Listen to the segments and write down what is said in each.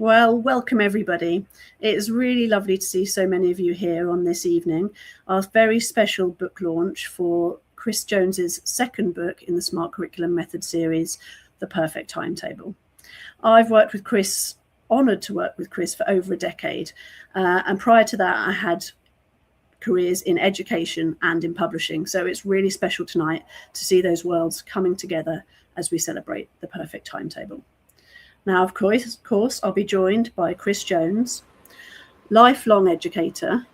Well, welcome everybody. It is really lovely to see so many of you here on this evening. Our very special book launch for Chris Jones's second book in the Smart Curriculum Method series, The Perfect Timetable. I've worked with Chris, honoured to work with Chris for over a decade. And prior to that, I had careers in education and in publishing. So it's really special tonight to see those worlds coming together as we celebrate The Perfect Timetable. Now, of course, I'll be joined by Chris Jones, lifelong educator,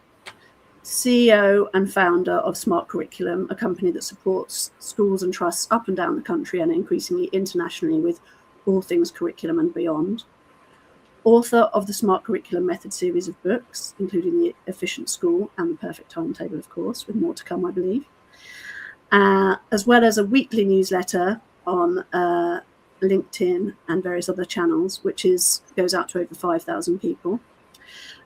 CEO and founder of Smart Curriculum, a company that supports schools and trusts up and down the country and increasingly internationally with all things curriculum and beyond. Author of the Smart Curriculum Method series of books, including The Efficient School and The Perfect Timetable, of course, with more to come, I believe. As well as a weekly newsletter on LinkedIn and various other channels, which goes out to over 5,000 people.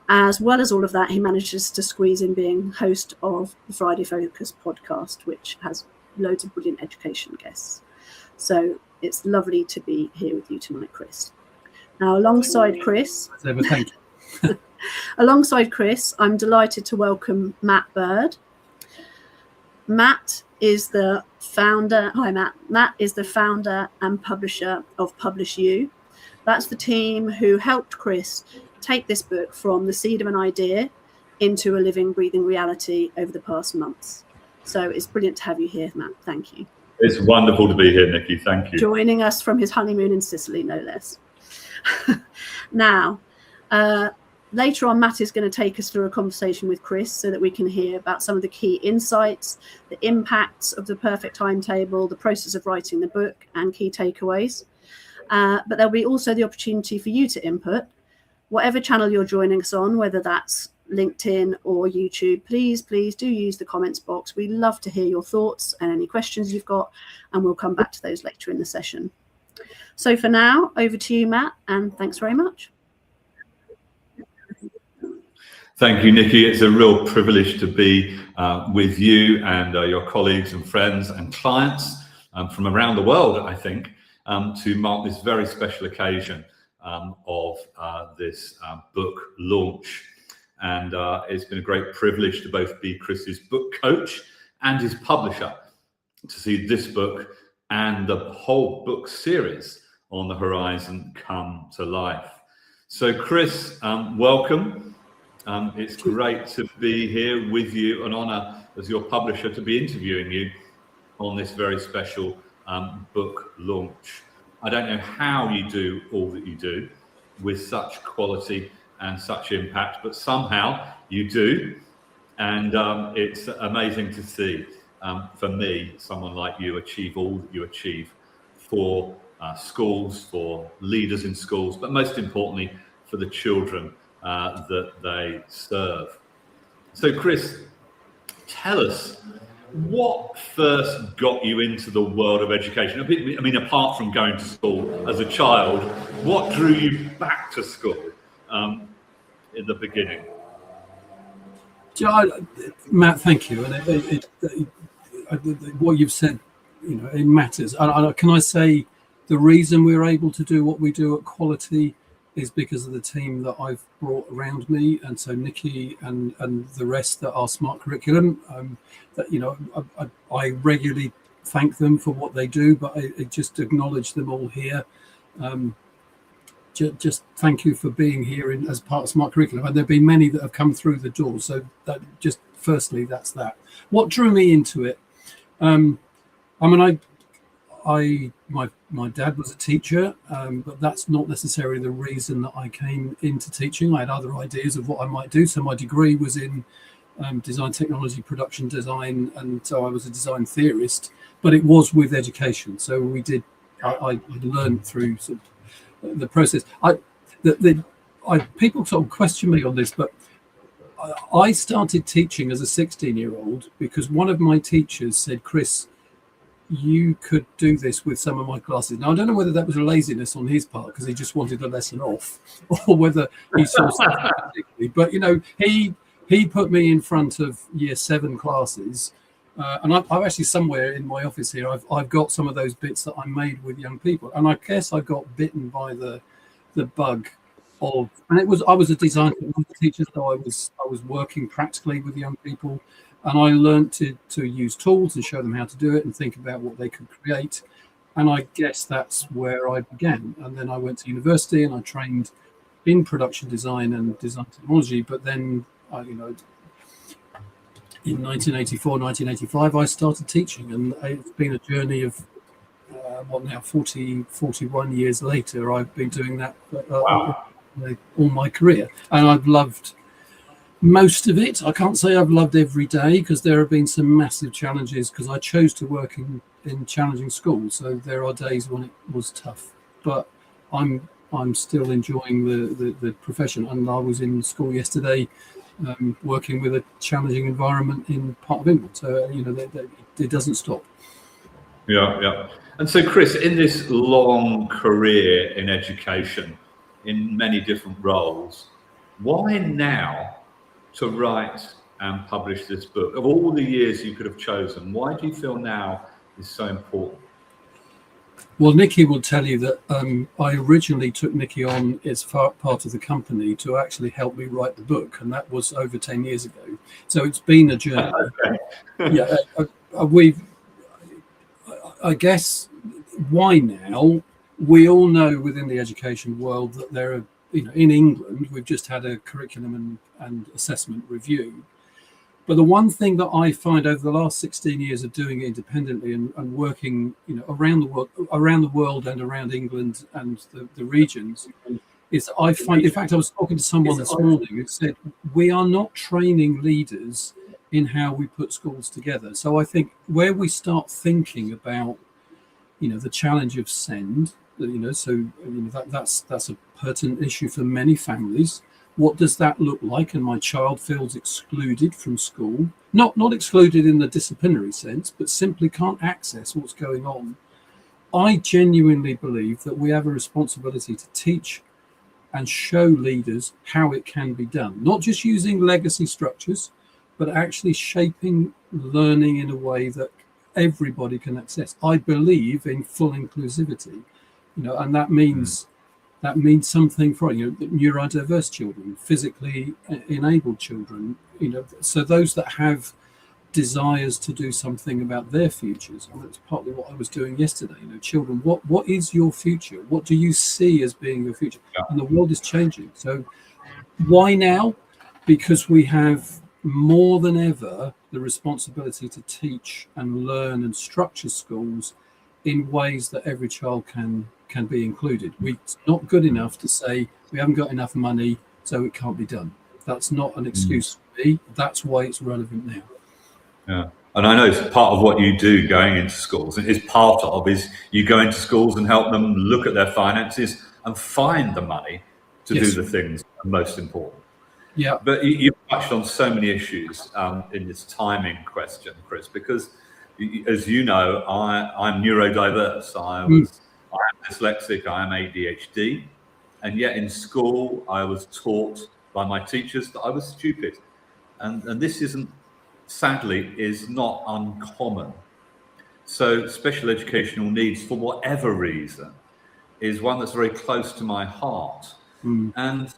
As well as all of that, he manages to squeeze in being host of the Friday Focus podcast, which has loads of brilliant education guests. So it's lovely to be here with you tonight, Chris. Now, alongside Chris, thank you. Alongside Chris, I'm delighted to welcome Matt Bird. Matt is the founder. Hi, Matt. Matt is the founder and publisher of Publish You. That's the team who helped Chris take this book from the seed of an idea into a living, breathing reality over the past months. So it's brilliant to have you here, Matt. Thank you. It's wonderful to be here, Nikki. Thank you. Joining us from his honeymoon in Sicily, no less. Now, later on, Matt is going to take us through a conversation with Chris so that we can hear about some of the key insights, the impacts of the perfect timetable, the process of writing the book, and key takeaways. But there'll be also the opportunity for you to input. Whatever channel you're joining us on, whether that's LinkedIn or YouTube, please do use the comments box. We love to hear your thoughts and any questions you've got, and we'll come back to those later in the session. So for now, over to you, Matt, and thanks very much. Thank you, Nikki. It's a real privilege to be with you and your colleagues and friends and clients from around the world, I think, to mark this very special occasion of this book launch. And it's been a great privilege to both be Chris's book coach and his publisher, to see this book and the whole book series on the horizon come to life. So Chris, welcome. It's great to be here with you, an honor as your publisher to be interviewing you on this very special book launch. I don't know how you do all that you do with such quality and such impact, but somehow you do. And it's amazing to see, for me, someone like you achieve all that you achieve for schools, for leaders in schools, but most importantly, for the children that they serve. So Chris, tell us, what first got you into the world of education? I mean, apart from going to school as a child, what drew you back to school in the beginning? Matt, thank you. And what you've said, it matters. Can I say the reason we're able to do what we do at Quality is because of the team that I've brought around me, and so Nikki and the rest that are Smart Curriculum. I regularly thank them for what they do, but I just acknowledge them all here. Just thank you for being here as part of Smart Curriculum. And there've been many that have come through the door. So that just firstly, that's that. What drew me into it? My dad was a teacher, but that's not necessarily the reason that I came into teaching. I had other ideas of what I might do. So my degree was in design technology, production design, and so I was a design theorist, but it was with education. So I learned through sort of the process. People sort of question me on this, but I started teaching as a 16-year-old because one of my teachers said, Chris, you could do this with some of my classes. Now, I don't know whether that was a laziness on his part because he just wanted a lesson off, or whether he saw something particularly. But, he put me in front of year 7 classes. And I've actually, somewhere in my office here, I've got some of those bits that I made with young people. And I guess I got bitten by the bug and I was a design technology teacher, so I was working practically with young people, and I learned to use tools and show them how to do it and think about what they could create. And I guess that's where I began. And then I went to university and I trained in production design and design technology. But then, in 1984, 1985, I started teaching, and it's been a journey of 41 years later. I've been doing that all my career, and I've loved most of it. I can't say I've loved every day, because there have been some massive challenges, because I chose to work in challenging schools. So there are days when it was tough, but I'm still enjoying the profession. And I was in school yesterday, working with a challenging environment in part of England. So it doesn't stop. Yeah. And so, Chris, in this long career in education, in many different roles, why now to write and publish this book? Of all the years you could have chosen, why do you feel now is so important? Well, Nikki will tell you that I originally took Nikki on as part of the company to actually help me write the book, and that was over 10 years ago. So it's been a journey. I guess why now? We all know within the education world that there are, in England, we've just had a curriculum and assessment review. But the one thing that I find over the last 16 years of doing it independently and working, around the world and around England and the regions, is I find, in fact, I was talking to someone this morning who said, we are not training leaders in how we put schools together. So I think where we start thinking about, the challenge of SEND, that's a pertinent issue for many families. What does that look like? And my child feels excluded from school, not excluded in the disciplinary sense, but simply can't access what's going on. I genuinely believe that we have a responsibility to teach and show leaders how it can be done, not just using legacy structures, but actually shaping learning in a way that everybody can access. I believe in full inclusivity, and that means something for neurodiverse children, physically enabled children, so those that have desires to do something about their futures. And that's partly what I was doing yesterday. Children, what is your future? What do you see as being your future? Yeah. And the world is changing. So why now? Because we have more than ever the responsibility to teach and learn and structure schools in ways that every child can be included. It's not good enough to say we haven't got enough money, so it can't be done. That's not an excuse for me. That's why it's relevant now. Yeah, and I know it's part of what you do going into schools. Is you go into schools and help them look at their finances and find the money to do the things that are most important. Yeah. But you've touched on so many issues in this timing question, Chris, because as you know, I'm neurodiverse. I am dyslexic, I am ADHD, and yet in school I was taught by my teachers that I was stupid. And this is not uncommon. So special educational needs, for whatever reason, is one that's very close to my heart. And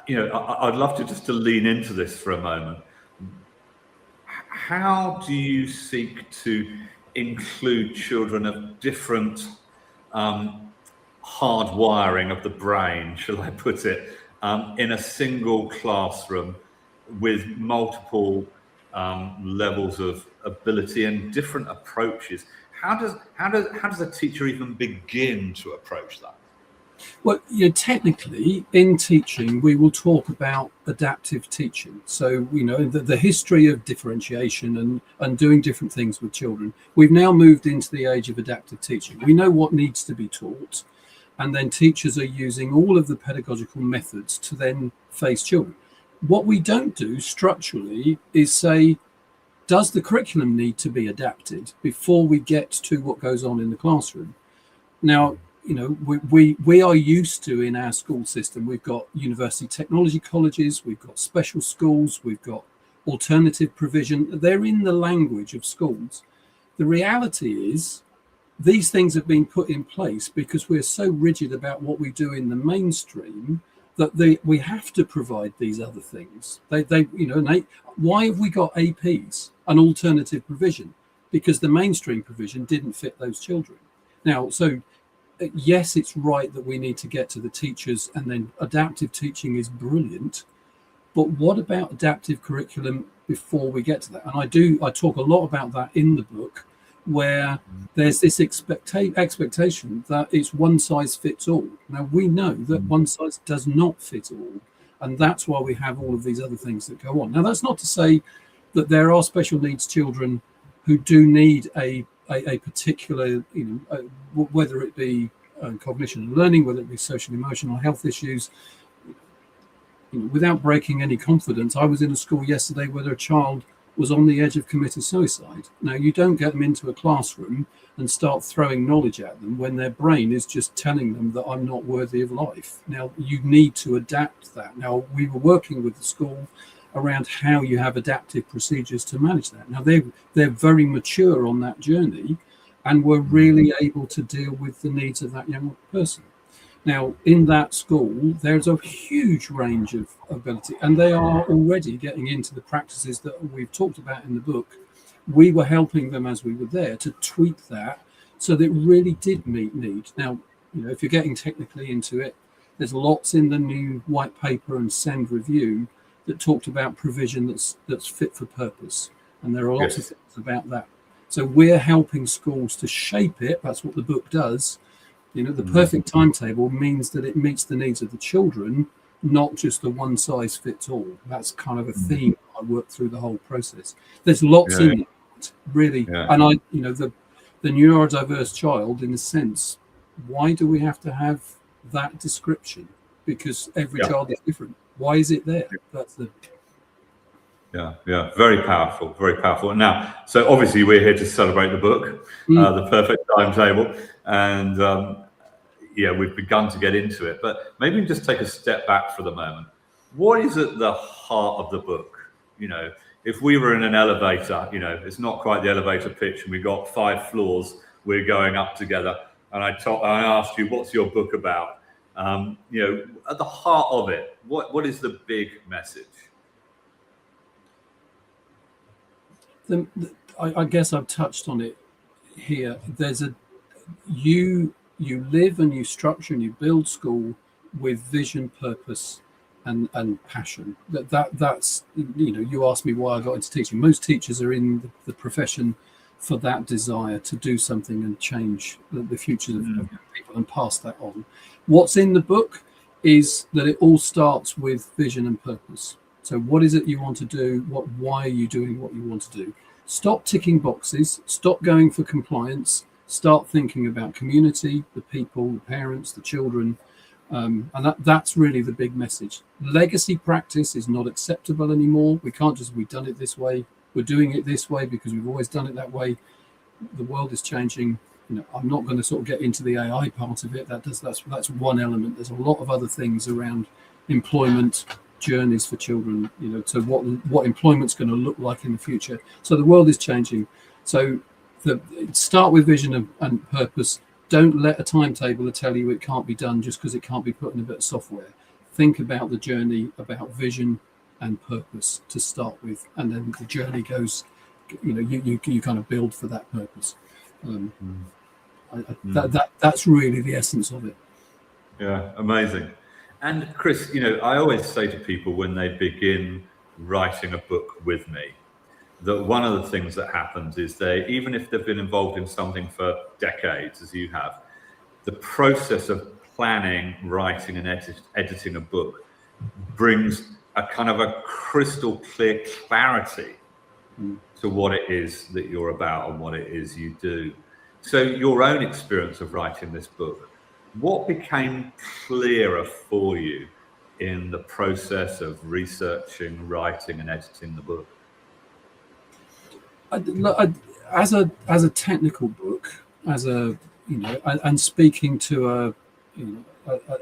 I'd love to lean into this for a moment. How do you seek to include children of different hardwiring of the brain, shall I put it, in a single classroom with multiple levels of ability and different approaches? How does a teacher even begin to approach that? Well, technically in teaching, we will talk about adaptive teaching. So, the history of differentiation and doing different things with children. We've now moved into the age of adaptive teaching. We know what needs to be taught, and then teachers are using all of the pedagogical methods to then face children. What we don't do structurally is say, does the curriculum need to be adapted before we get to what goes on in the classroom? Now, we are used to, in our school system, we've got university technology colleges, we've got special schools, we've got alternative provision. They're in the language of schools. The reality is these things have been put in place because we're so rigid about what we do in the mainstream that we have to provide these other things. Why have we got APs, an alternative provision? Because the mainstream provision didn't fit those children. Now, so yes, it's right that we need to get to the teachers, and then adaptive teaching is brilliant. But what about adaptive curriculum before we get to that? And I talk a lot about that in the book, where there's this expectation that it's one size fits all. Now, we know that one size does not fit all, and that's why we have all of these other things that go on. Now, that's not to say that there are special needs children who do need a particular, whether it be cognition and learning, whether it be social emotional health issues. Without breaking any confidence, I was in a school yesterday where a child was on the edge of committing suicide. Now, you don't get them into a classroom and start throwing knowledge at them when their brain is just telling them that I'm not worthy of life. Now, you need to adapt that. Now, we were working with the school around how you have adaptive procedures to manage that. Now, they're very mature on that journey, and were really able to deal with the needs of that young person. Now, in that school, there's a huge range of ability, and they are already getting into the practices that we've talked about in the book. We were helping them as we were there to tweak that so that it really did meet needs. Now, if you're getting technically into it, there's lots in the new white paper and SEND review that talked about provision that's fit for purpose. And there are lots of things about that. So we're helping schools to shape it. That's what the book does. The perfect timetable means that it meets the needs of the children, not just the one size fits all. That's kind of a theme I work through the whole process. There's lots in it, really. And the neurodiverse child, in a sense, why do we have to have that description? Because every child is different. Why is it there? That's the very powerful, very powerful. Now, so obviously we're here to celebrate the book, The Perfect Timetable, and we've begun to get into it, but maybe just take a step back for the moment. What is at the heart of the book? If we were in an elevator, it's not quite the elevator pitch, and we got 5 floors, we're going up together, and I asked you, what's your book about? At the heart of it, what is the big message? I guess I've touched on it here. There's you live and you structure and you build school with vision, purpose, and passion. That's you asked me why I got into teaching. Most teachers are in the profession for that desire to do something and change the futures of people and pass that on. What's in the book is that it all starts with vision and purpose. So what is it you want to do? Why are you doing what you want to do? Stop ticking boxes, stop going for compliance, start thinking about community, the people, the parents, the children. And that's really the big message. Legacy practice is not acceptable anymore. We can't just, we've done it this way. We're doing it this way because we've always done it that way. The world is changing. I'm not going to sort of get into the AI part of it. That's one element. There's a lot of other things around employment, journeys for children, to what employment's going to look like in the future. So the world is changing. So start with vision and purpose. Don't let a timetable tell you it can't be done just because it can't be put in a bit of software. Think about the journey, about vision and purpose to start with, and then the journey goes. You kind of build for that purpose. That's really the essence of it. Yeah, amazing. And Chris, I always say to people when they begin writing a book with me, that one of the things that happens is even if they've been involved in something for decades, as you have, the process of planning, writing and editing a book brings a kind of a crystal clear clarity to what it is that you're about and what it is you do. So your own experience of writing this book, what became clearer for you in the process of researching, writing and editing the book? As a technical book, and speaking to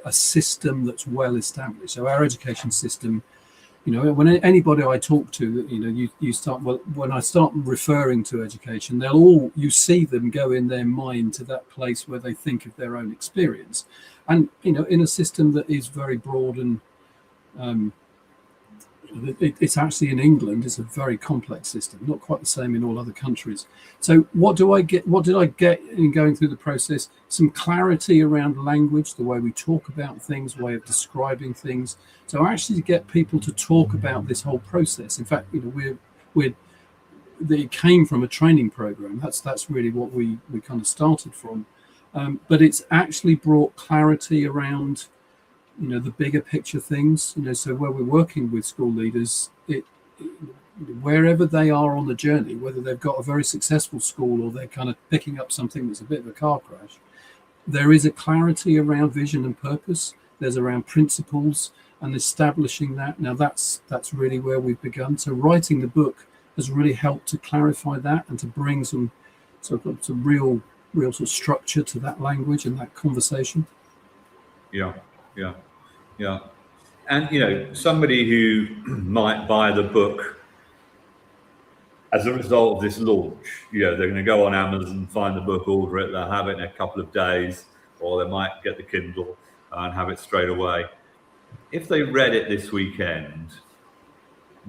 a system that's well established. So our education system You know, when anybody I talk to, you know, you start, well, when I start referring to education, you see them go in their mind to that place where they think of their own experience. And, you know, in a system that is very broad and it's actually in England, it's a very complex system, not quite the same in all other countries. So what did I get in going through the process? Some clarity around language, the way we talk about things, way of describing things. So actually to get people to talk about this whole process. In fact, you know, it came from a training program. That's really what we kind of started from. But it's actually brought clarity around, you know, the bigger picture things, you know, so where we're working with school leaders, wherever they are on the journey, whether they've got a very successful school or they're kind of picking up something that's a bit of a car crash, there is a clarity around vision and purpose. There's around principles and establishing that. Now that's really where we've begun. So writing the book has really helped to clarify that and to bring some real sort of structure to that language and that conversation. Yeah. And, you know, somebody who might buy the book as a result of this launch, you know, they're going to go on Amazon, find the book, order it, they'll have it in a couple of days, or they might get the Kindle and have it straight away. If they read it this weekend,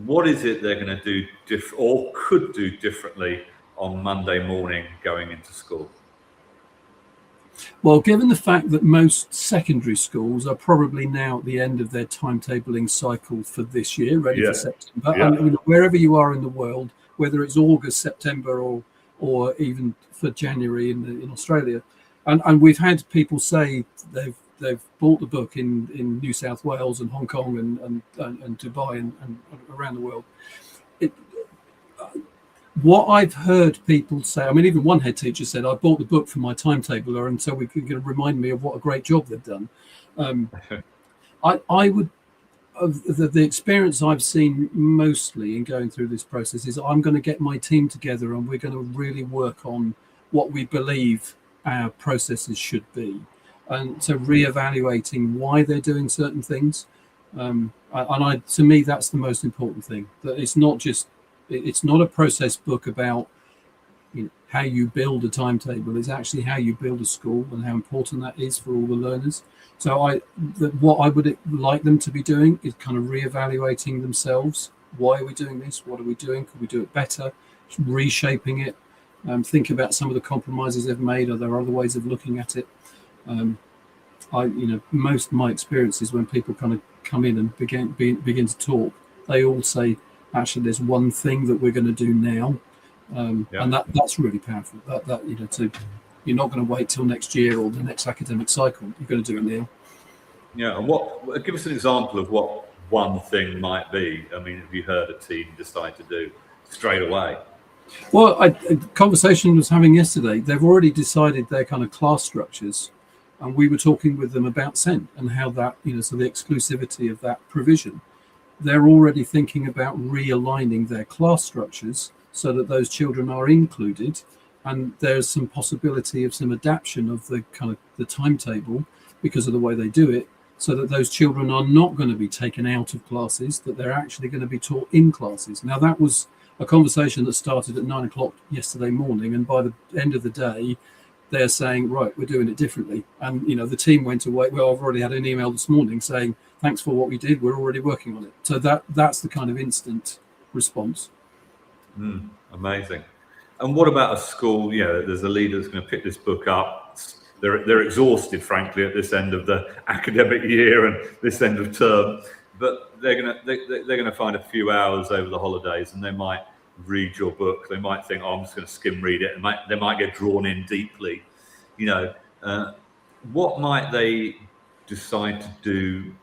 what is it they're going to do or could do differently on Monday morning going into school? Well, given the fact that most secondary schools are probably now at the end of their timetabling cycle for this year, ready for September, and you know, wherever you are in the world, whether it's August, September, or even for January in Australia, and we've had people say they've bought the book in New South Wales and Hong Kong and Dubai and around the world. What I've heard people say, I mean, even one head teacher said, I bought the book for my timetabler, and so we could remind me of what a great job they've done. I would, the experience I've seen mostly in going through this process is I'm going to get my team together and we're going to really work on what we believe our processes should be. And so reevaluating why they're doing certain things. To me, that's the most important thing, that it's not a process book about, you know, how you build a timetable. It's actually how you build a school and how important that is for all the learners. So what I would like them to be doing is kind of reevaluating themselves. Why are we doing this? What are we doing? Could we do it better? Reshaping it. Think about some of the compromises they've made. Are there other ways of looking at it? Most of my experiences when people kind of come in and begin to talk, they all say, actually, there's one thing that we're going to do now, and that's really powerful. You're not going to wait till next year or the next academic cycle. You're going to do it now. Yeah, and give us an example of what one thing might be. I mean, have you heard a team decide to do straight away? Well, a conversation I was having yesterday, they've already decided their kind of class structures, and we were talking with them about SEND and how that, you know, so the exclusivity of that provision. They're already thinking about realigning their class structures so that those children are included, and there's some possibility of some adaptation of the kind of the timetable because of the way they do it, so that those children are not going to be taken out of classes, that they're actually going to be taught in classes. Now, that was a conversation that started at 9 o'clock yesterday morning, and by the end of the day, they're saying, right, we're doing it differently. And, you know, the team went away. Well, I've already had an email this morning saying, thanks for what we did. We're already working on it. So that's the kind of instant response. Amazing. And what about a school? You know, there's a leader that's going to pick this book up. They're exhausted, frankly, at this end of the academic year and this end of term. But they're going to find a few hours over the holidays, and they might read your book. They might think, I'm just going to skim read it, and they might get drawn in deeply. You know, what might they decide to do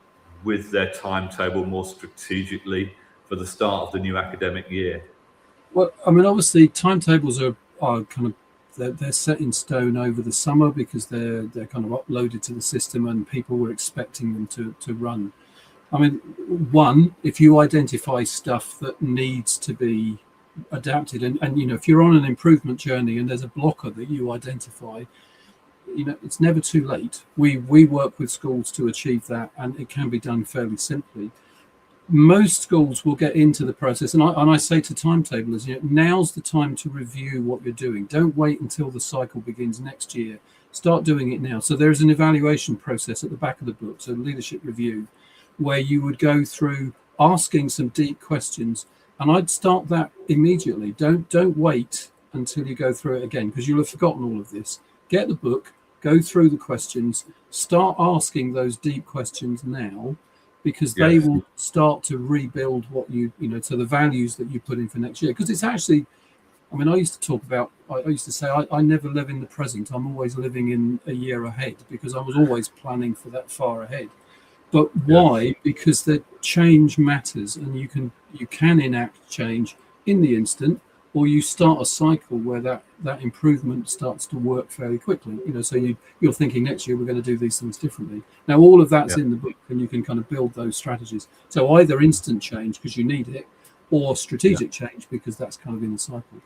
with their timetable more strategically for the start of the new academic year? Well, I mean, obviously, timetables are kind of they're set in stone over the summer because they're kind of uploaded to the system, and people were expecting them to run. I mean, one, if you identify stuff that needs to be adapted, and you know, if you're on an improvement journey and there's a blocker that you identify, you know, it's never too late. We work with schools to achieve that, and it can be done fairly simply. most schools will get into the process, and I say to timetablers, now's the time to review what you're doing. Don't wait until the cycle begins next year. Start doing it now. So there's an evaluation process at the back of the book, so leadership review, where you would go through asking some deep questions, and I'd start that immediately. Don't wait until you go through it again, because you'll have forgotten all of this. Get the book, go through the questions, start asking those deep questions now, because they will start to rebuild what so the values that you put in for next year. Because it's actually, I used to say I never live in the present. I'm always living in a year ahead, because I was always planning for that far ahead. But why? Because the change matters, and you can enact change in the instant, or you start a cycle where that improvement starts to work fairly quickly. So you're thinking next year we're going to do these things differently. Now all of that's in the book, and you can kind of build those strategies. So either instant change because you need it, or strategic change because that's kind of in the cycle.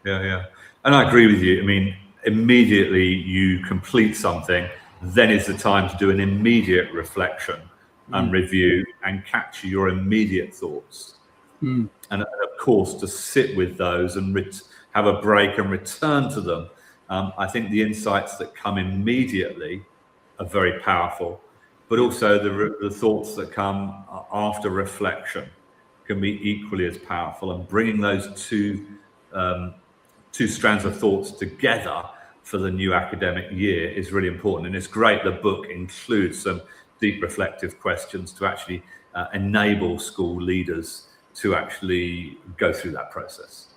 Yeah. And I agree with you. Immediately you complete something, then is the time to do an immediate reflection and review and capture your immediate thoughts. And of course, to sit with those and have a break and return to them. I think the insights that come immediately are very powerful, but also the thoughts that come after reflection can be equally as powerful. And bringing those two strands of thoughts together for the new academic year is really important. And it's great the book includes some deep reflective questions to actually enable school leaders to actually go through that process.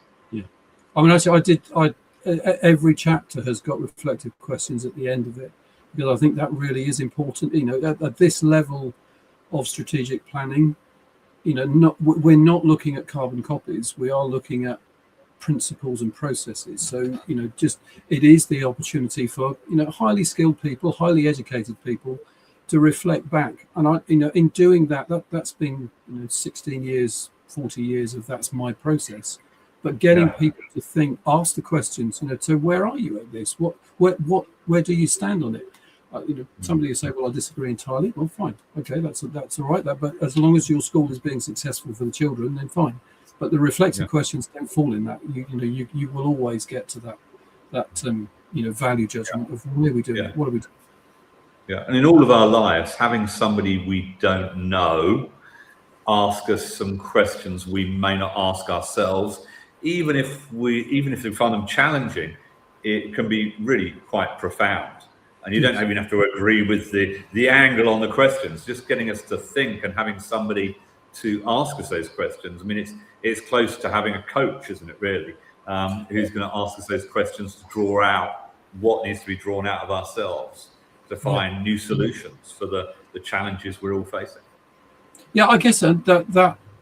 Every chapter has got reflective questions at the end of it, because I think that really is important. At this level of strategic planning, we're not looking at carbon copies. We are looking at principles and processes. So it is the opportunity for highly skilled people, highly educated people to reflect back. And in doing that's been 16 years, 40 years of that's my process. But getting people to think, ask the questions, so where are you at this? Where do you stand on it? Somebody will say, well, I disagree entirely. Well, fine. Okay, that's all right. But as long as your school is being successful for the children, then fine. But the reflective questions don't fall in that. You will always get to that value judgment of where we do it, what are we doing. Yeah, and in all of our lives, having somebody we don't know ask us some questions we may not ask ourselves, even if we find them challenging, it can be really quite profound. And you don't even have to agree with the angle on the questions, just getting us to think and having somebody to ask us those questions. It's close to having a coach, isn't it, really, who's going to ask us those questions to draw out what needs to be drawn out of ourselves to find new solutions for the challenges we're all facing. Yeah, I guess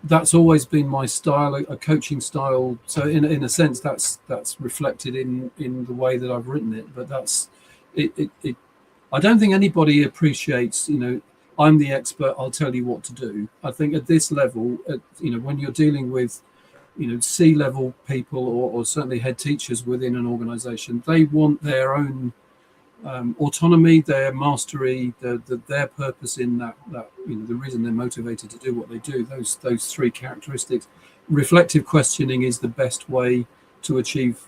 that's always been my style, a coaching style. So in a sense, that's reflected in the way that I've written it. But that's it. I don't think anybody appreciates, I'm the expert, I'll tell you what to do. I think at this level, when you're dealing with, C-level people or certainly head teachers within an organization, they want their own autonomy, their mastery, their purpose in that the reason they're motivated to do what they do. Those three characteristics. Reflective questioning is the best way to achieve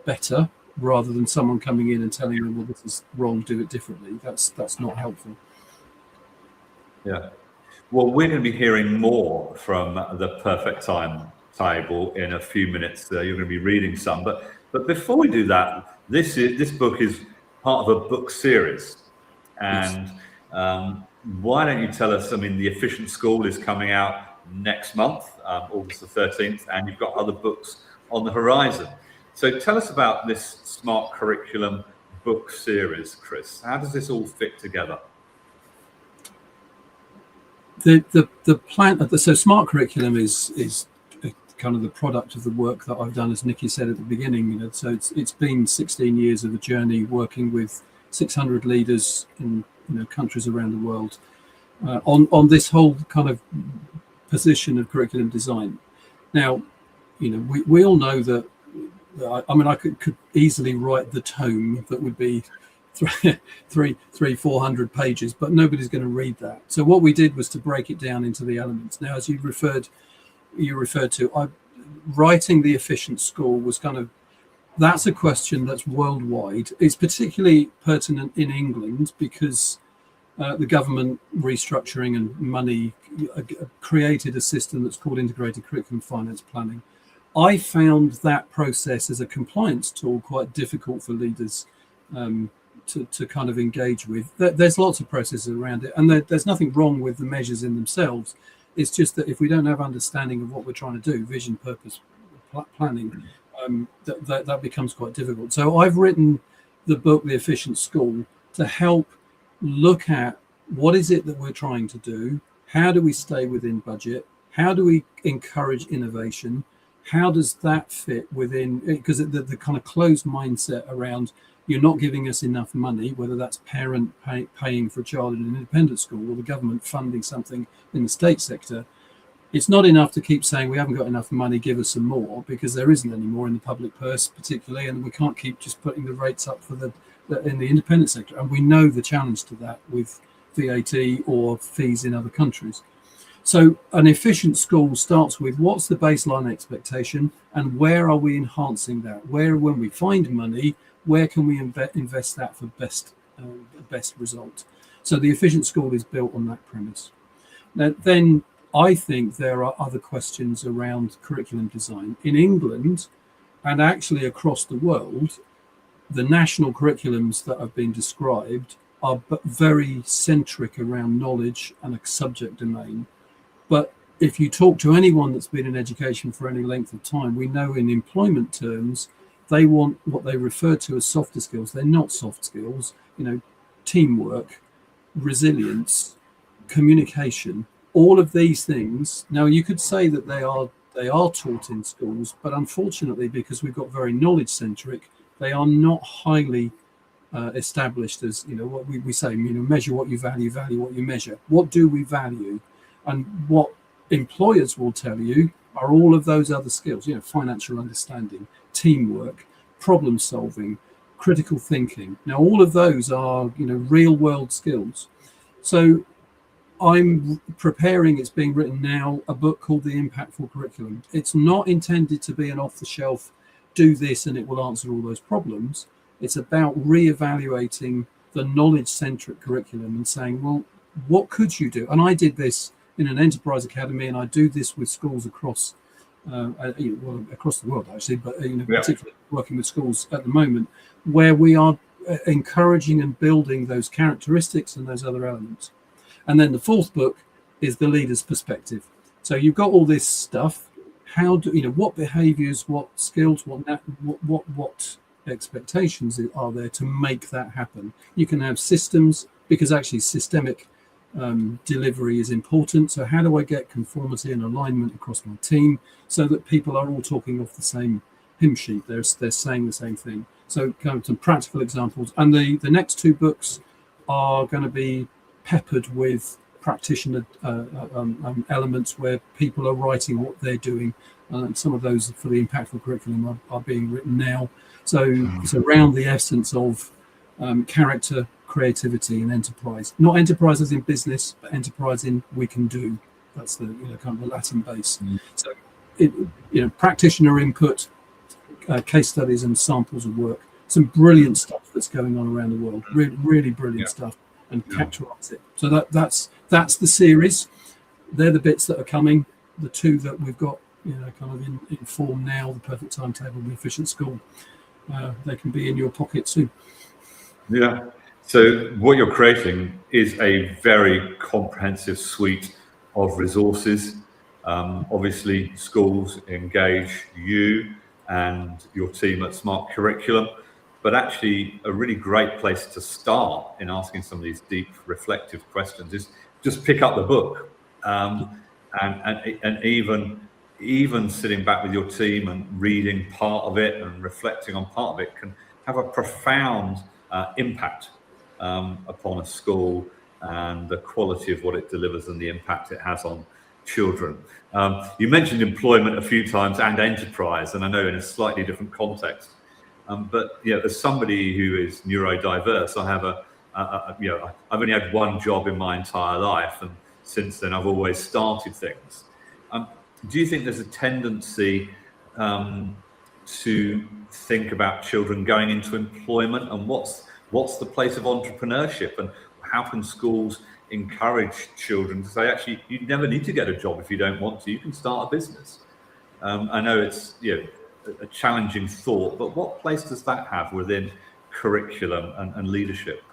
better, rather than someone coming in and telling them, well, this is wrong, do it differently. That's not helpful. Yeah. Well, we're going to be hearing more from the Perfect Timetable in a few minutes. You're going to be reading some, but before we do that, this book is part of a book series, and why don't you tell us? The Efficient School is coming out next month, August the 13th, and you've got other books on the horizon. So tell us about this Smart Curriculum book series, Chris. How does this all fit together? The plan. So Smart Curriculum is kind of the product of the work that I've done, as Nikki said at the beginning. So it's been 16 years of a journey working with 600 leaders in countries around the world on this whole kind of position of curriculum design. Now, we all know that. I could easily write the tome that would be three, 400 pages, but nobody's going to read that. So what we did was to break it down into the elements. Now, as you referred to, writing the efficient school was that's a question that's worldwide. It's particularly pertinent in England because the government restructuring and money created a system that's called integrated curriculum finance planning. I found that process as a compliance tool quite difficult for leaders to kind of engage with. There's lots of processes around it, and there's nothing wrong with the measures in themselves. It's just that if we don't have understanding of what we're trying to do, vision, purpose, planning, that becomes quite difficult. So I've written the book, The Efficient School, to help look at what is it that we're trying to do, how do we stay within budget, how do we encourage innovation, how does that fit within, because the kind of closed mindset around you're not giving us enough money, whether that's parent paying for a child in an independent school or the government funding something in the state sector, it's not enough to keep saying we haven't got enough money, give us some more, because there isn't any more in the public purse particularly, and we can't keep just putting the rates up for in the independent sector. And we know the challenge to that with VAT or fees in other countries. So an efficient school starts with what's the baseline expectation and where are we enhancing that? Where, when we find money, where can we invest that for best result? So the efficient school is built on that premise. Now, then I think there are other questions around curriculum design. In England, and actually across the world, the national curriculums that have been described are very centric around knowledge and a subject domain. But if you talk to anyone that's been in education for any length of time, we know in employment terms, they want what they refer to as softer skills. They're not soft skills, teamwork, resilience, communication, all of these things. Now, you could say that they are taught in schools, but unfortunately, because we've got very knowledge centric, they are not highly established as, what we say, measure what you value what you measure. What do we value? And what employers will tell you are all of those other skills, financial understanding, teamwork, problem solving, critical thinking. Now, all of those are, real world skills. So I'm preparing, it's being written now, a book called The Impactful Curriculum. It's not intended to be an off-the-shelf, do this and it will answer all those problems. It's about re-evaluating the knowledge-centric curriculum and saying, well, what could you do? And I did this in an enterprise academy, and I do this with schools across across the world, actually, but particularly working with schools at the moment, where we are encouraging and building those characteristics and those other elements. And then the fourth book is the leader's perspective. So you've got all this stuff. How do what behaviors, what skills, what expectations are there to make that happen? You can have systems, because actually systemic delivery is important. So how do I get conformity and alignment across my team so that people are all talking off the same hymn sheet? They're saying the same thing. So kind of some practical examples. And the next two books are going to be peppered with practitioner elements where people are writing what they're doing. And some of those for the impactful curriculum are being written now. So it's around the essence of character, creativity, and enterprise. Not enterprise as in business, but enterprise in we can do. That's the kind of the Latin base. So practitioner input, case studies, and samples of work. Some brilliant stuff that's going on around the world. Really brilliant stuff, and characterize it. So that's the series. They're the bits that are coming. The two that we've got, kind of in form now: The Perfect Timetable, The Efficient School. They can be in your pocket soon. Yeah. So what you're creating is a very comprehensive suite of resources. Obviously, schools engage you and your team at Smart Curriculum, but actually a really great place to start in asking some of these deep, reflective questions is just pick up the book, and even sitting back with your team and reading part of it and reflecting on part of it can have a profound impact upon a school and the quality of what it delivers and the impact it has on children. You mentioned employment a few times and enterprise, and I know in a slightly different context. But as somebody who is neurodiverse, I have I've only had one job in my entire life, and since then I've always started things. Do you think there's a tendency to think about children going into employment, and what's the place of entrepreneurship, and how can schools encourage children to say, actually, you never need to get a job if you don't want to, you can start a business? I know it's a challenging thought, but what place does that have within curriculum and leadership?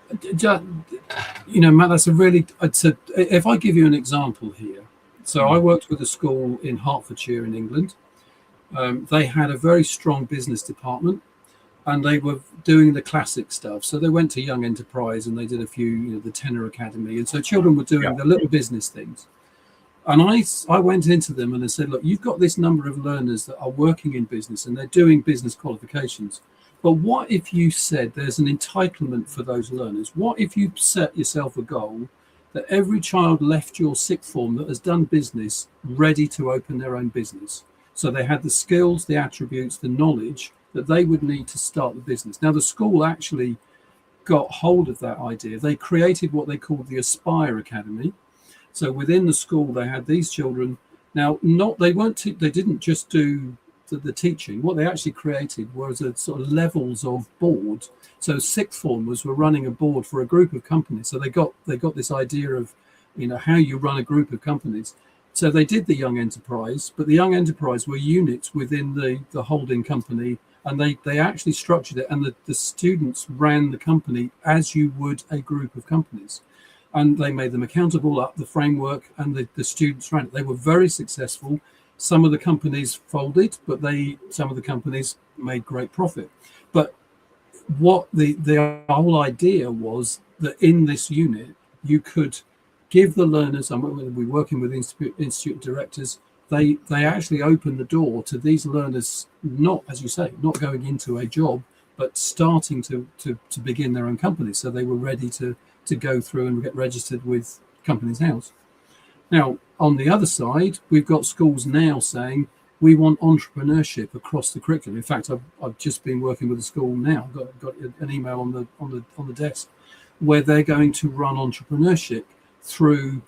Matt, that's if I give you an example here. So I worked with a school in Hertfordshire in England. They had a very strong business department, and they were doing the classic stuff. So they went to Young Enterprise and they did a few, the Tenor Academy. And so children were doing the little business things. And I went into them and I said, look, you've got this number of learners that are working in business and they're doing business qualifications. But what if you said there's an entitlement for those learners? What if you set yourself a goal that every child left your sixth form that has done business ready to open their own business? So they had the skills, the attributes, the knowledge that they would need to start the business. Now, the school actually got hold of that idea. They created what they called the Aspire Academy. So within the school, they had these children. Now, they didn't just do the teaching. What they actually created was a sort of levels of board. So sixth formers were running a board for a group of companies. So they got this idea of, how you run a group of companies. So they did the Young Enterprise, but the Young Enterprise were units within the holding company, and they actually structured it, and the students ran the company as you would a group of companies. And they made them accountable up the framework, and the students ran it. They were very successful. Some of the companies folded, but some of the companies made great profit. But what the whole idea was that in this unit, you could give the learners, and we're working with institute directors, they actually open the door to these learners, not, as you say, not going into a job, but starting to begin their own company. So they were ready to go through and get registered with Companies House. Now, on the other side, we've got schools now saying we want entrepreneurship across the curriculum. In fact, I've just been working with a school now, got an email on the desk, where they're going to run entrepreneurship through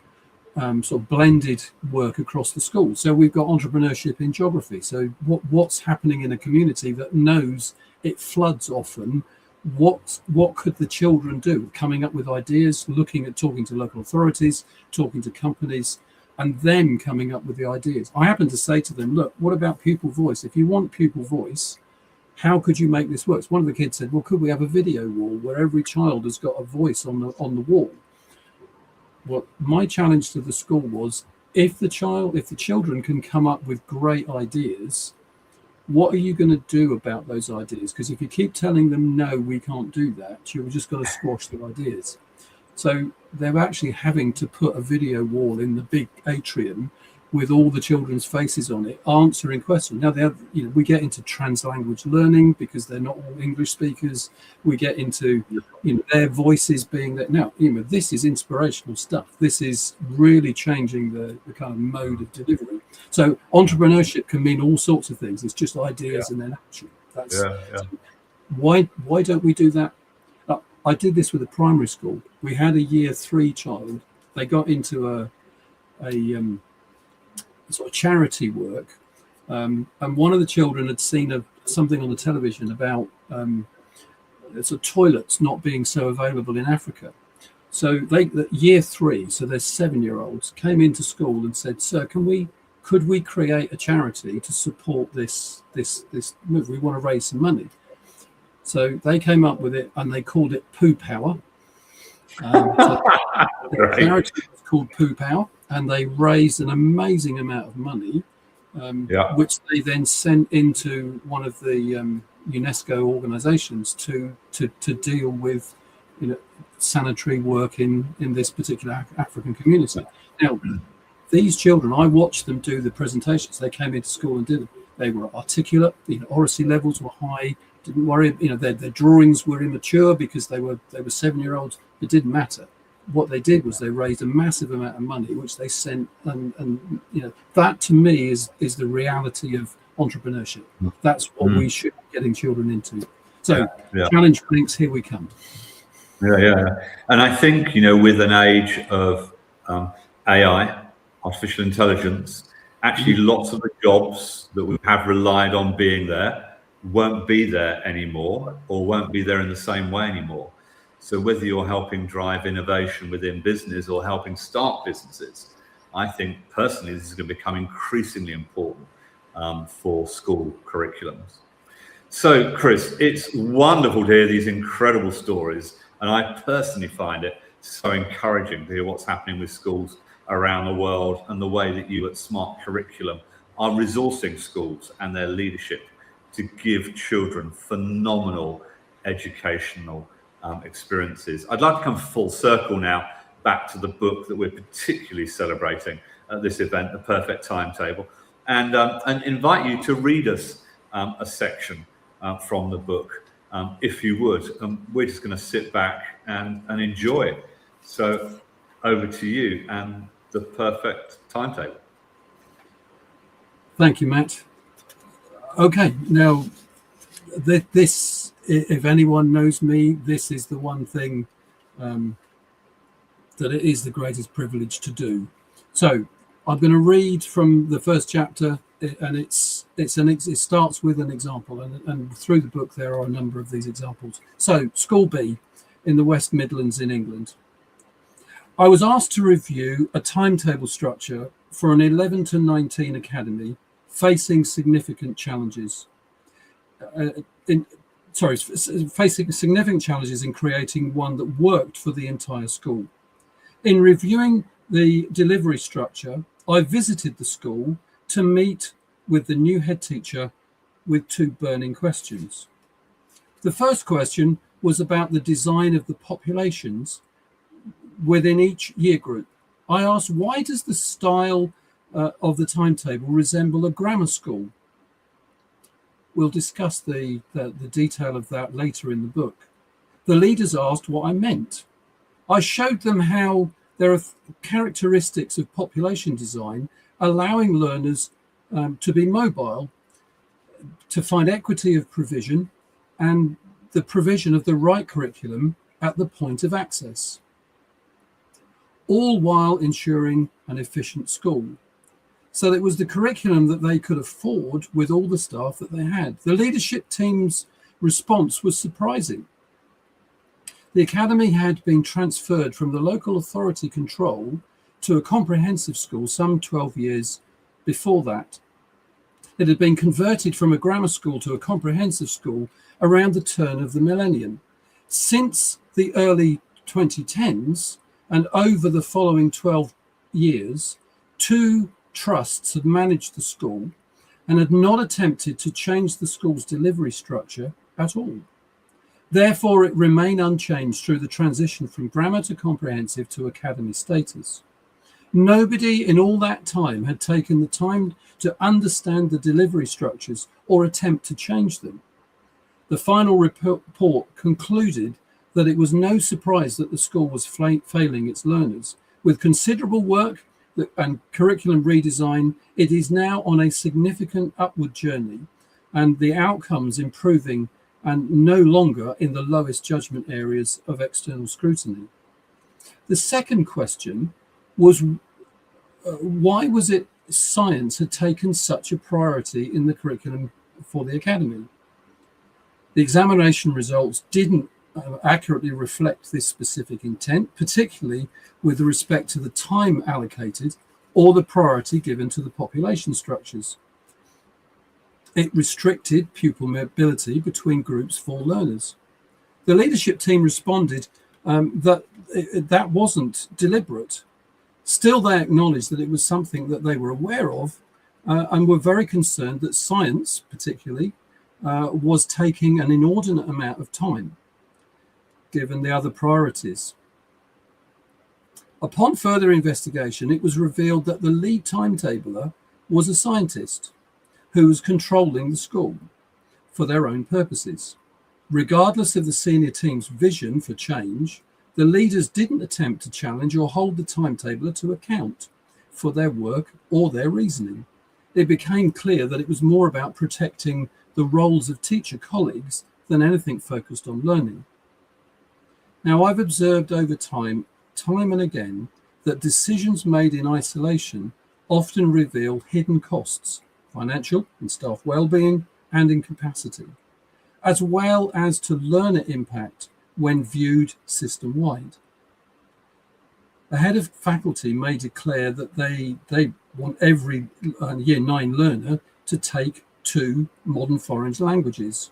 sort of blended work across the school. So we've got entrepreneurship in geography. So what's happening in a community that knows it floods often? What could the children do? Coming up with ideas, talking to local authorities, talking to companies, and then coming up with the ideas. I happen to say to them, look, what about pupil voice? If you want pupil voice, how could you make this work? So one of the kids said, well, could we have a video wall where every child has got a voice on the wall? Well, my challenge to the school was, if the children can come up with great ideas, what are you going to do about those ideas? Because if you keep telling them, no, we can't do that, you're just going to squash their ideas. So they're actually having to put a video wall in the big atrium with all the children's faces on it, answering questions. Now, we get into trans-language learning because they're not all English speakers. We get into their voices being that. Now, this is inspirational stuff. This is really changing the kind of mode of delivery. So entrepreneurship can mean all sorts of things. It's just ideas and then action. So why don't we do that? I did this with a primary school. We had a year 3 child. They got into a sort of charity work, and one of the children had seen something on the television about sort of toilets not being so available in Africa. So year 3, so they're 7-year-olds, came into school and said, sir, could we create a charity to support this move? We want to raise some money. So they came up with it, and they called it Poo Power. So the charity was called Poo Power, and they raised an amazing amount of money, which they then sent into one of the UNESCO organisations to deal with sanitary work in this particular African community. Now, these children, I watched them do the presentations. They came into school and did it. They were articulate. Oracy levels were high. Didn't worry. Their drawings were immature because they were 7-year-olds. It didn't matter. What they did was they raised a massive amount of money, which they sent, and that to me is the reality of entrepreneurship. That's what we should be getting children into. So Yeah. challenge links, here we come. Yeah. And I think, with an age of AI, artificial intelligence, actually lots of the jobs that we have relied on being there won't be there anymore, or won't be there in the same way anymore. So whether you're helping drive innovation within business or helping start businesses, I think personally this is going to become increasingly important for school curriculums. So Chris, it's wonderful to hear these incredible stories, and I personally find it so encouraging to hear what's happening with schools around the world, and the way that you at Smart Curriculum are resourcing schools and their leadership to give children phenomenal educational experiences. I'd like to come full circle now back to the book that we're particularly celebrating at this event, The Perfect Timetable, and invite you to read us a section from the book, if you would. We're just going to sit back and enjoy it. So over to you and The Perfect Timetable. Thank you, Matt. Okay, now this, if anyone knows me, this is the one thing that it is the greatest privilege to do. So I'm going to read from the first chapter, and it starts with an example, and through the book there are a number of these examples. So, School B in the West Midlands in England. I was asked to review a timetable structure for an 11 to 19 academy facing significant challenges. Facing significant challenges in creating one that worked for the entire school. In reviewing the delivery structure, I visited the school to meet with the new head teacher with two burning questions. The first question was about the design of the populations within each year group. I asked, why does the style of the timetable resemble a grammar school? We'll discuss the detail of that later in the book. The leaders asked what I meant. I showed them how there are characteristics of population design allowing learners to be mobile, to find equity of provision, and the provision of the right curriculum at the point of access, all while ensuring an efficient school. So it was the curriculum that they could afford with all the staff that they had. The leadership team's response was surprising. The academy had been transferred from the local authority control to a comprehensive school some 12 years before that. It had been converted from a grammar school to a comprehensive school around the turn of the millennium. Since the early 2010s and over the following 12 years, two trusts had managed the school and had not attempted to change the school's delivery structure at all. Therefore, it remained unchanged through the transition from grammar to comprehensive to academy status. Nobody in all that time had taken the time to understand the delivery structures or attempt to change them. The final report concluded that it was no surprise that the school was failing its learners. With considerable work and curriculum redesign, it is now on a significant upward journey, and the outcomes improving and no longer in the lowest judgment areas of external scrutiny. The second question was, why was it science had taken such a priority in the curriculum for the academy? The examination results didn't accurately reflect this specific intent, particularly with respect to the time allocated or the priority given to the population structures. It restricted pupil mobility between groups for learners. The leadership team responded that that wasn't deliberate. Still, they acknowledged that it was something that they were aware of and were very concerned that science, particularly, was taking an inordinate amount of time, given the other priorities. Upon further investigation, it was revealed that the lead timetabler was a scientist who was controlling the school for their own purposes. Regardless of the senior team's vision for change, the leaders didn't attempt to challenge or hold the timetabler to account for their work or their reasoning. it became clear that it was more about protecting the roles of teacher colleagues than anything focused on learning. Now, I've observed over time and again, that decisions made in isolation often reveal hidden costs, financial and staff well-being and incapacity, as well as to learner impact when viewed system-wide. A head of faculty may declare that they want every Year 9 learner to take 2 modern foreign languages.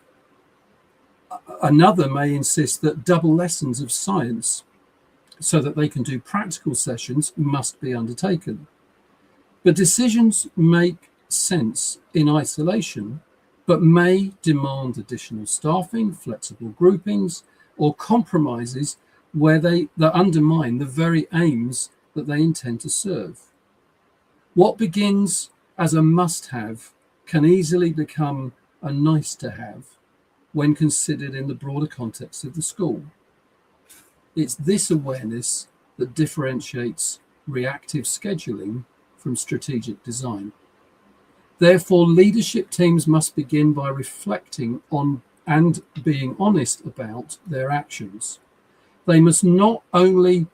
Another may insist that double lessons of science so that they can do practical sessions must be undertaken. But decisions make sense in isolation, but may demand additional staffing, flexible groupings, or compromises that undermine the very aims that they intend to serve. What begins as a must-have can easily become a nice-to-have when considered in the broader context of the school. It's this awareness that differentiates reactive scheduling from strategic design. Therefore, leadership teams must begin by reflecting on and being honest about their actions. They must not only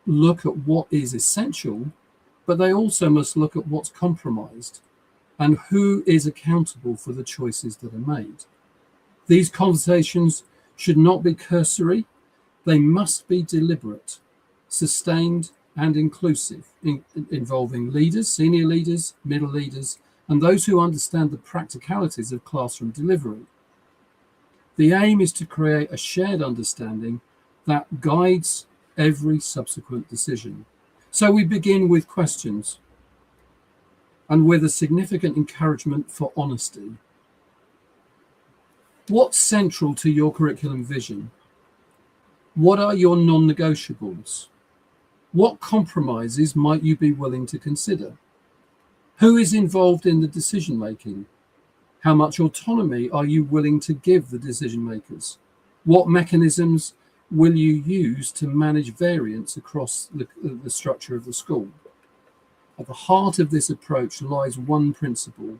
look at what is essential, but they also must look at what's compromised and who is accountable for the choices that are made. These conversations should not be cursory. They must be deliberate, sustained, and inclusive, involving leaders, senior leaders, middle leaders, and those who understand the practicalities of classroom delivery. The aim is to create a shared understanding that guides every subsequent decision. So we begin with questions and with a significant encouragement for honesty. What's central to your curriculum vision? What are your non-negotiables? What compromises might you be willing to consider? Who is involved in the decision making? How much autonomy are you willing to give the decision makers? What mechanisms will you use to manage variance across the structure of the school? At the heart of this approach lies one principle: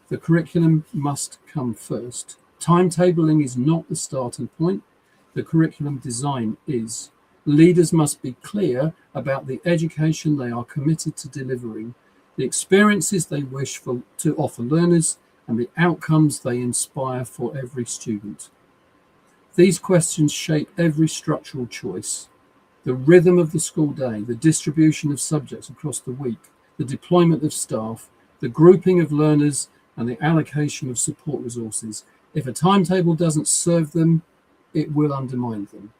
the curriculum must come first. Timetabling is not the starting point. The curriculum design is. Leaders must be clear about the education they are committed to delivering, the experiences they wish to offer learners, and the outcomes they inspire for every student. These questions shape every structural choice: the rhythm of the school day, the distribution of subjects across the week, the deployment of staff, the grouping of learners, and the allocation of support resources. If a timetable doesn't serve them, it will undermine them.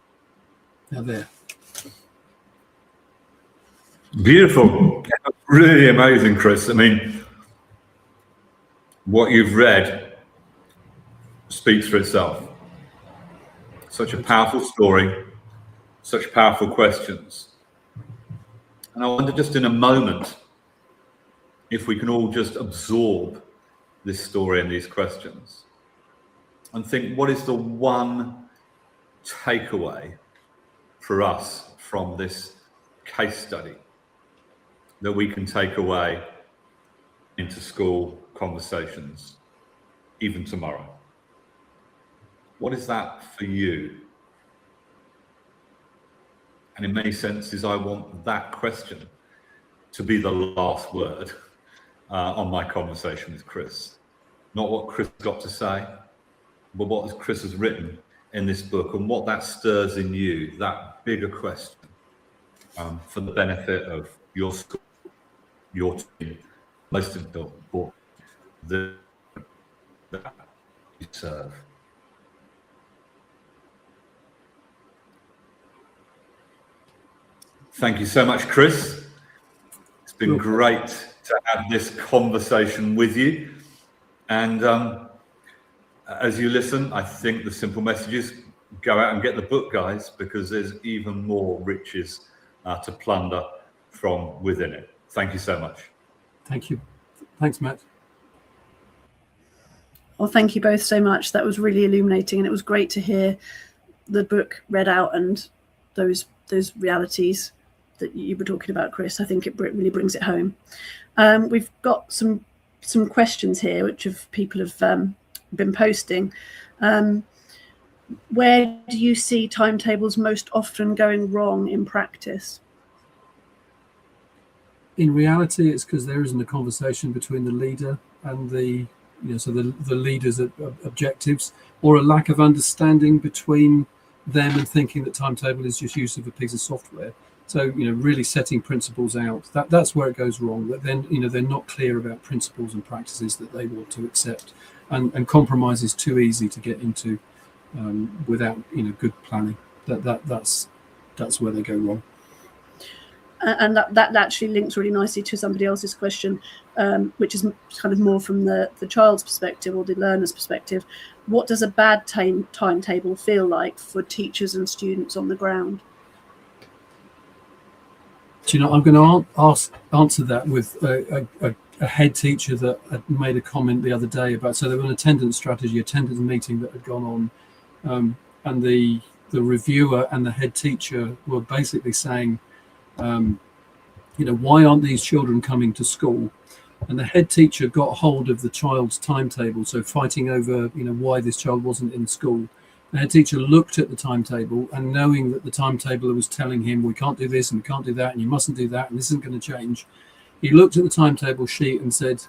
Now there. Beautiful. Really amazing, Chris. I mean, what you've read speaks for itself. Such a powerful story, such powerful questions. And I wonder just in a moment if we can all just absorb this story and these questions and think, what is the one takeaway for us from this case study that we can take away into school conversations, even tomorrow? What is that for you? And in many senses, I want that question to be the last word on my conversation with Chris. Not what Chris got to say, but what Chris has written in this book and what that stirs in you, that bigger question for the benefit of your school, your team, most important, that you serve. Thank you so much, Chris. It's been great to have this conversation with you. And as you listen, I think the simple message is go out and get the book, guys, because there's even more riches to plunder from within it. Thank you so much. Thank you. Thanks, Matt. Well, thank you both so much. That was really illuminating, and it was great to hear the book read out and those realities that you were talking about, Chris. I think it really brings it home. We've got some some questions here, which people have been posting. Where do you see timetables most often going wrong in practice? In reality, it's because there isn't a conversation between the leader and the leader's objectives, or a lack of understanding between them and thinking that timetable is just use of a piece of software. So, really setting principles out, that's where it goes wrong. That then, they're not clear about principles and practices that they want to accept, and compromise is too easy to get into without, good planning. That's where they go wrong. And that actually links really nicely to somebody else's question, which is kind of more from the child's perspective or the learner's perspective. What does a bad timetable feel like for teachers and students on the ground? Do you know, I'm going to answer that with a head teacher that had made a comment the other day about, so there was an attendance meeting that had gone on, and the reviewer and the head teacher were basically saying, why aren't these children coming to school? And the head teacher got hold of the child's timetable, so fighting over, why this child wasn't in school. The head teacher looked at the timetable, and knowing that the timetabler was telling him, we can't do this and we can't do that and you mustn't do that and this isn't going to change, he looked at the timetable sheet and said,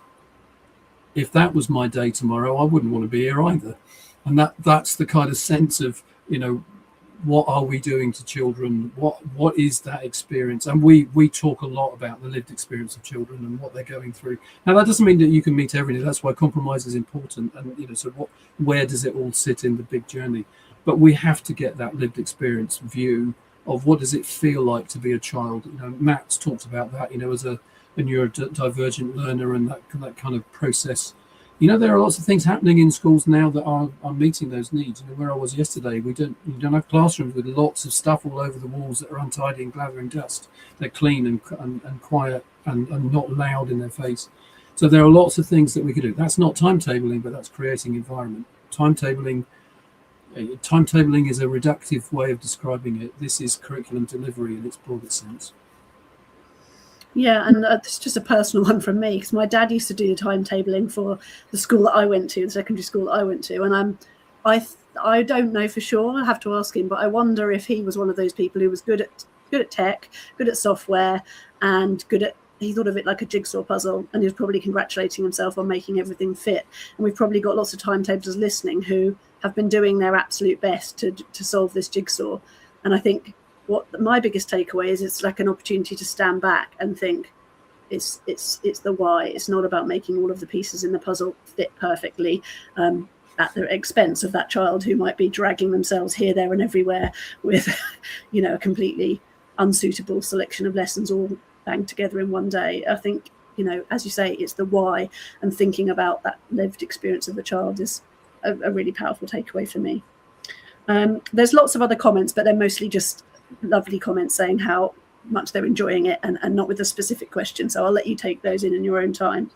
if that was my day tomorrow, I wouldn't want to be here either. And that's the kind of sense of, what are we doing to children? What is that experience? And we talk a lot about the lived experience of children and what they're going through. Now, that doesn't mean that you can meet everything. That's why compromise is important. And so where does it all sit in the big journey? But we have to get that lived experience view of what does it feel like to be a child. Matt's talked about that. As a neurodivergent learner and that kind of process. There are lots of things happening in schools now that are meeting those needs. Where I was yesterday, you don't have classrooms with lots of stuff all over the walls that are untidy and gathering dust. They're clean and quiet and not loud in their face. So there are lots of things that we could do. That's not timetabling, but that's creating environment. Timetabling is a reductive way of describing it. This is curriculum delivery in its broadest sense. Yeah, and it's just a personal one from me, because my dad used to do the timetabling for the school that I went to, the secondary school that I went to, and I don't know for sure. I have to ask him, but I wonder if he was one of those people who was good at tech, good at software, and he thought of it like a jigsaw puzzle, and he was probably congratulating himself on making everything fit. And we've probably got lots of timetablers listening who have been doing their absolute best to solve this jigsaw. And I think what my biggest takeaway is, it's like an opportunity to stand back and think it's the why. It's not about making all of the pieces in the puzzle fit perfectly at the expense of that child who might be dragging themselves here, there and everywhere with a completely unsuitable selection of lessons all banged together in one day. I think, as you say, it's the why, and thinking about that lived experience of the child is a really powerful takeaway for me. There's lots of other comments, but they're mostly just lovely comments saying how much they're enjoying it, and not with a specific question. So I'll let you take those in your own time.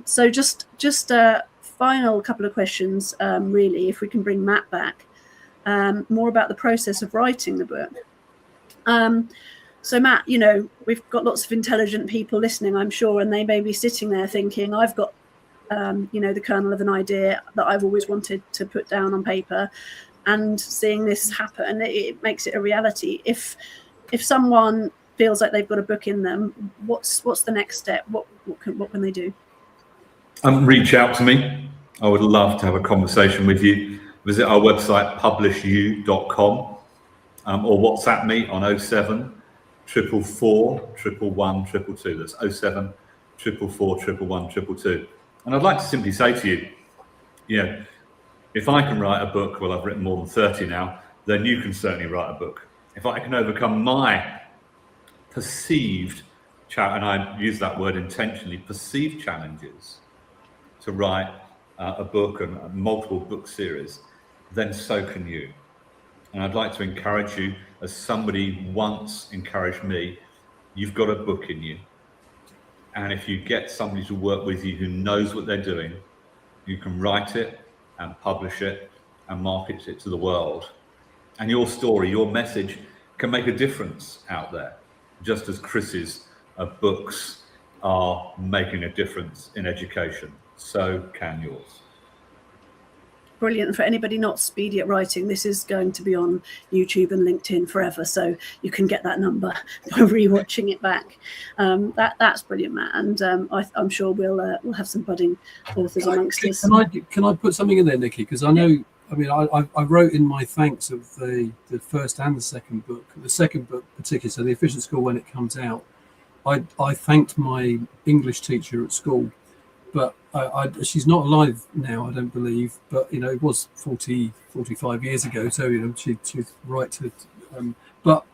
So just a final couple of questions, really, if we can bring Matt back, more about the process of writing the book. So Matt, we've got lots of intelligent people listening, I'm sure, and they may be sitting there thinking, I've got the kernel of an idea that I've always wanted to put down on paper, and seeing this happen, it makes it a reality. If someone feels like they've got a book in them, what's the next step? What can they do? Reach out to me. I would love to have a conversation with you. Visit our website, publishyou.com, or WhatsApp me on 07 444 111 222. That's 07 444 111 222. And I'd like to simply say to you, if I can write a book, well, I've written more than 30 now, then you can certainly write a book. If I can overcome my perceived, and I use that word intentionally, perceived challenges to write a book and multiple book series, then so can you. And I'd like to encourage you, as somebody once encouraged me, you've got a book in you. And if you get somebody to work with you who knows what they're doing, you can write it and publish it and market it to the world. And your story, your message can make a difference out there, just as Chris's books are making a difference in education. So can yours. Brilliant. For anybody not speedy at writing, this is going to be on YouTube and LinkedIn forever, so you can get that number by rewatching it back. That's brilliant, Matt, and I'm sure we'll have some budding authors amongst us. Can I put something in there, Nikki? Because I know, yeah. I mean, I wrote in my thanks of the first and the second book. The second book, particularly, so The Efficient School, when it comes out, I thanked my English teacher at school. But she's not alive now, I don't believe. But, you know, it was 45 years ago. So, you know, she's right to... but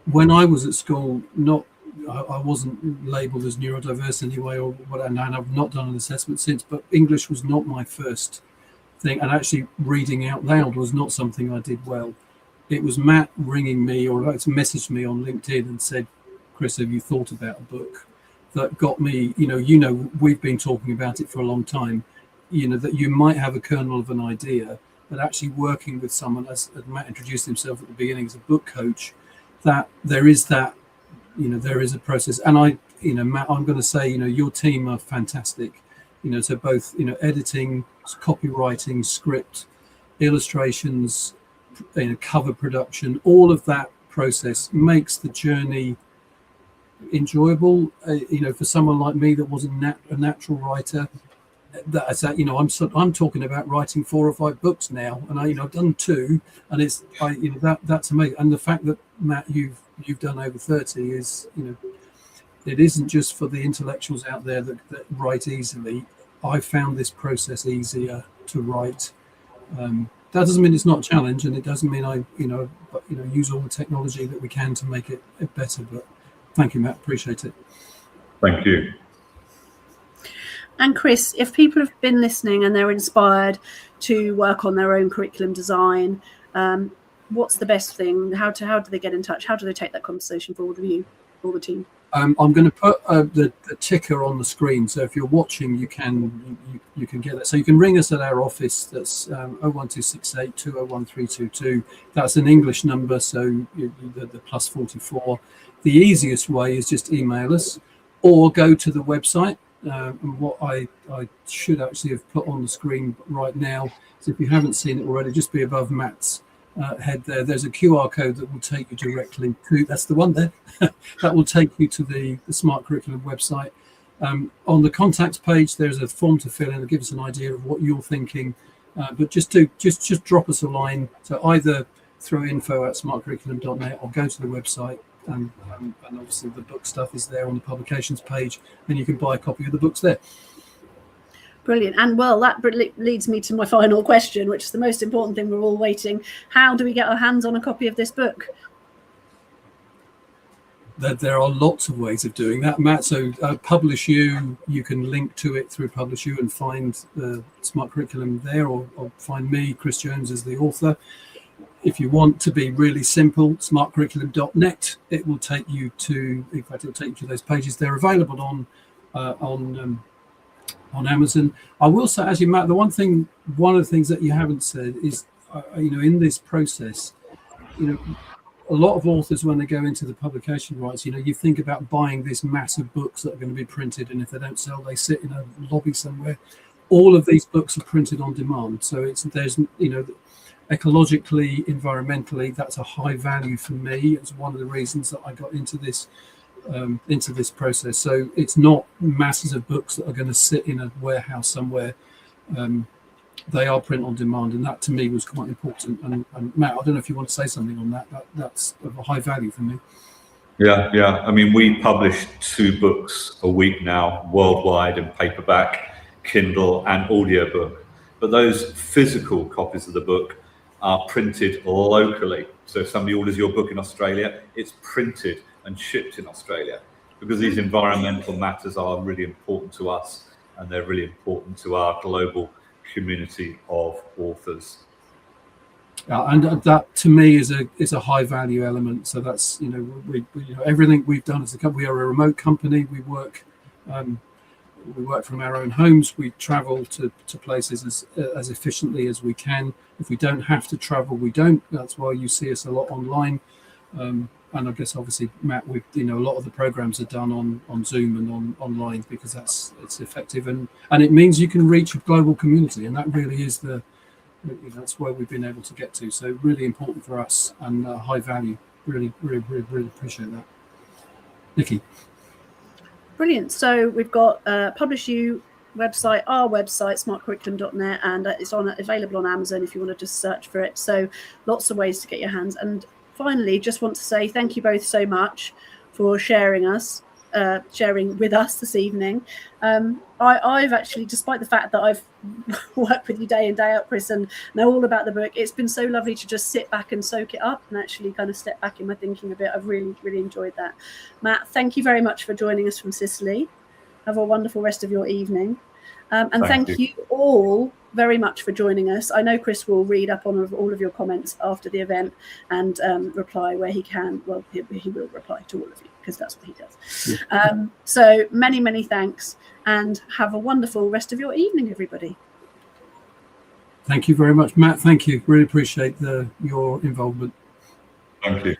when I was at school, I wasn't labelled as neurodiverse anyway, and I've not done an assessment since. But English was not my first thing. And actually reading out loud was not something I did well. It was Matt ringing me or messaged me on LinkedIn and said, Chris, have you thought about a book? That got me, you know, we've been talking about it for a long time, you know, that you might have a kernel of an idea, but actually working with someone, as Matt introduced himself at the beginning as a book coach, that there is that, you know, there is a process. And Matt, I'm going to say, you know, your team are fantastic, you know, so both, you know, editing, copywriting, script, illustrations, you know, cover production, all of that process makes the journey enjoyable, you know, for someone like me that wasn't a natural writer. That's you know, I'm talking about writing 4 or 5 books now, and I've done 2, and that's amazing. And the fact that Matt, you've done over 30 is, you know, it isn't just for the intellectuals out there that write easily. I found this process easier to write. That doesn't mean it's not a challenge, and it doesn't mean I use all the technology that we can to make it better, but thank you, Matt. Appreciate it. Thank you. And Chris, if people have been listening and they're inspired to work on their own curriculum design, what's the best thing? How do they get in touch? How do they take that conversation forward with you or the team? I'm going to put the ticker on the screen. So if you're watching, you can get that. So you can ring us at our office. That's 01268 201 322. That's an English number, so the plus 44. The easiest way is just email us or go to the website. And what I should actually have put on the screen right now is, if you haven't seen it already, just be above Matt's head there. There's a QR code that will take you directly to, that's the one there, that will take you to the Smart Curriculum website. On the contacts page, there's a form to fill in that gives us an idea of what you're thinking. But just drop us a line. So either through info@smartcurriculum.net or go to the website. And obviously the book stuff is there on the publications page, and you can buy a copy of the books there. Brilliant. And well, that leads me to my final question, which is the most important thing we're all waiting. How do we get our hands on a copy of this book? There are lots of ways of doing that, Matt. So Publish You can link to it through Publish You and find Smart Curriculum there, or find me, Chris Jones, as the author. If you want to be really simple, smartcurriculum.net, it will take you to, in fact, it'll take you to those pages. They're available on Amazon. I will say, actually, Matt, one of the things that you haven't said is, in this process, a lot of authors, when they go into the publication rights, you think about buying this mass of books that are going to be printed, and if they don't sell, they sit in a lobby somewhere. All of these books are printed on demand, so there's ecologically, environmentally, that's a high value for me. It's one of the reasons that I got into this process. So it's not masses of books that are going to sit in a warehouse somewhere. They are print on demand, and that to me was quite important. And Matt, I don't know if you want to say something on that. That's of a high value for me. Yeah. I mean, we publish 2 books a week now, worldwide, in paperback, Kindle, and audiobook. But those physical copies of the book are printed locally. So if somebody orders your book in Australia, it's printed and shipped in Australia, because these environmental matters are really important to us, and they're really important to our global community of authors. And that to me is a high value element. So that's we everything we've done as a company. We are a remote company. We work from our own homes. We travel to places as efficiently as we can. If we don't have to travel, we don't. That's why you see us a lot online. and I guess obviously Matt, with a lot of the programs are done on Zoom and online because it's effective and it means you can reach a global community, and that really is that's where we've been able to get to. So really important for us and high value. Really appreciate that. Nikki. Brilliant. So we've got Publish You website, our website, smartcurriculum.net, and it's available on Amazon if you want to just search for it. So lots of ways to get your hands. And finally, just want to say thank you both so much for sharing with us this evening. I've actually, despite the fact that I've worked with you day in, day out, Chris, and know all about the book, it's been so lovely to just sit back and soak it up and actually kind of step back in my thinking a bit. I've really enjoyed that. Matt, thank you very much for joining us from Sicily. Have a wonderful rest of your evening. And thank you all very much for joining us. I know Chris will read up on all of your comments after the event and reply where he can. Well, he will reply to all of you because that's what he does. Yeah. So many thanks, and have a wonderful rest of your evening, everybody. Thank you very much, Matt. Thank you. Really appreciate your involvement. Thank you.